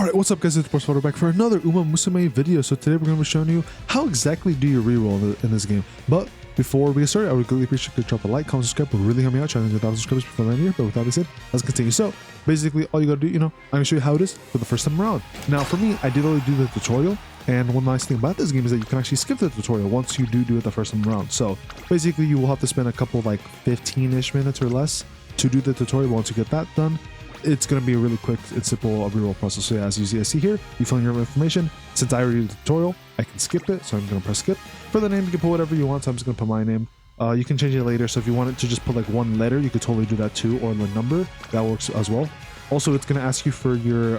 Alright, what's up guys, it's Photo back for another Umamusume video. So today we're going to be showing you how exactly do you reroll in this game. But before we get started, I would really appreciate you to drop a like, comment, subscribe. It would really help me out, trying to get 1,000 subscribers before the end of the year. But with that being said, let's continue. So basically all you gotta do, I'm gonna show you how it is for the first time around. Now for me, I did already do the tutorial, and one nice thing about this game is that you can actually skip the tutorial once you do it the first time around. So basically you will have to spend a couple like 15-ish minutes or less to do the tutorial. Once you get that done, it's going to be a really quick and simple reroll process. So yeah, as you see here, you fill in your information. Since I already did the tutorial, I can skip it, so I'm going to press skip. For the name, you can put whatever you want, so I'm just going to put my name. You can change it later, so if you wanted to just put like one letter, you could totally do that too, or the number, that works as well. Also, it's going to ask you for your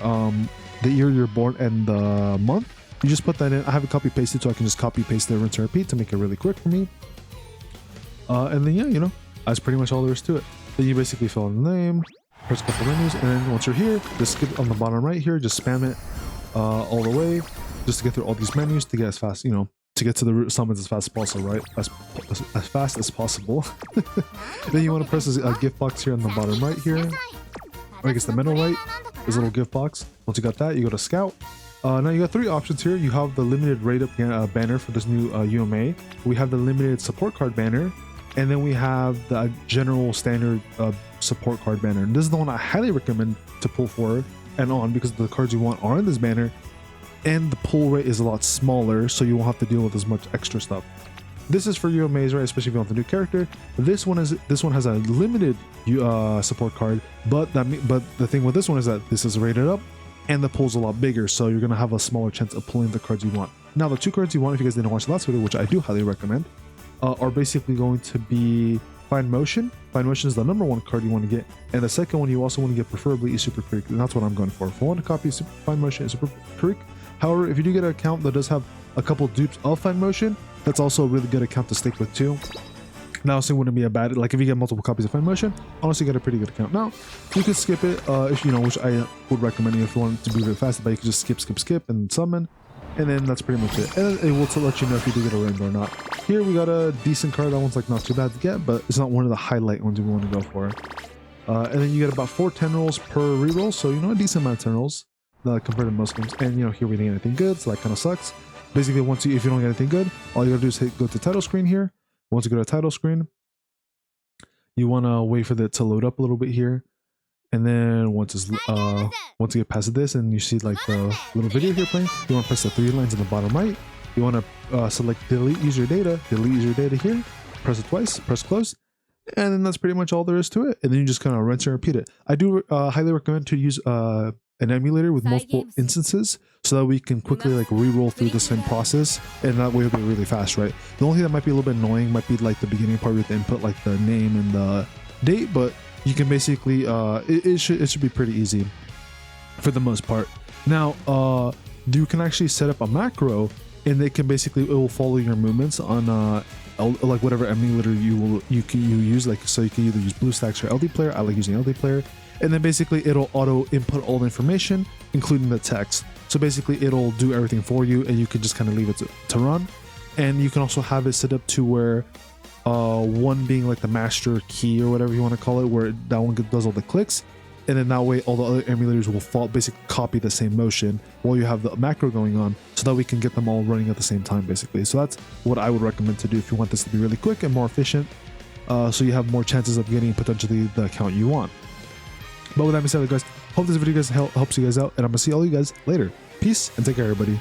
the year you're born and the month. You just put that in. I have it copy pasted, so I can just copy paste it, rinse and repeat to make it really quick for me. And then yeah, that's pretty much all there is to it. Then you basically fill in the name, press a couple menus, and then once you're here, just skip on the bottom right here, just spam it all the way, just to get through all these menus to get as fast, to get to the summons as fast as possible, right? As fast as possible. Then you want to press a gift box here on the bottom right here, or I guess the middle right, this little gift box. Once you got that, you go to Scout. Now you got three options here. You have the limited rate up banner for this new UMA. We have the limited support card banner, and then we have the general standard support card banner. And this is the one I highly recommend to pull for and on, because the cards you want are in this banner, and the pull rate is a lot smaller, so you won't have to deal with as much extra stuff. This is for UMAs, right? Especially if you want the new character. This one has a limited support card, but the thing with this one is that this is rated up, and the pull's a lot bigger, so you're gonna have a smaller chance of pulling the cards you want. Now the two cards you want, if you guys didn't watch the last video, which I do highly recommend, are basically going to be Finemotion. Finemotion is the #1 card you want to get, and the second one you also want to get preferably is Supercreek, and that's what I'm going for. If I want to copy Finemotion and Supercreek. However, if you do get an account that does have a couple dupes of Finemotion, that's also a really good account to stick with too. Now, so it wouldn't be a bad, like if you get multiple copies of Finemotion, honestly, you get a pretty good account. Now, you can skip it, if which I would recommend if you want it to be really fast, but you can just skip, and summon. And then that's pretty much it. And it will let you know if you do get a rainbow or not. Here we got a decent card. That one's like not too bad to get, but it's not one of the highlight ones we want to go for. And then you get about 4 10 rolls per reroll, so a decent amount of 10 rolls compared to most games. And here we didn't get anything good, so that kind of sucks. Basically, if you don't get anything good, all you gotta do is go to title screen here. Once you go to title screen, you want to wait for it to load up a little bit here. And then once you get past this and you see like the little video here playing, you want to press the 3 lines in the bottom right. You want to select delete user data here, press it twice, press close, and then that's pretty much all there is to it. And then you just kind of rinse and repeat it. I do highly recommend to use an emulator with multiple instances, so that we can quickly like re-roll through the same process, and that way it'll be really fast, right? The only thing that might be a little bit annoying might be like the beginning part with the input, like the name and the date, but you can basically it should be pretty easy for the most part. Now you can actually set up a macro, and it will follow your movements on like whatever emulator you use, like, so you can either use BlueStacks or LD Player. I like using LD Player. And then basically it'll auto input all the information, including the text. So basically it'll do everything for you, and you can just kind of leave it to run. And you can also have it set up to where one being like the master key or whatever you want to call it, where that one does all the clicks, and then that way all the other emulators will basically copy the same motion while you have the macro going on, so that we can get them all running at the same time basically. So that's what I would recommend to do if you want this to be really quick and more efficient, so you have more chances of getting potentially the account you want. But with that being said, guys, hope this video helps you guys out, and I'm gonna see all you guys later. Peace and take care, everybody.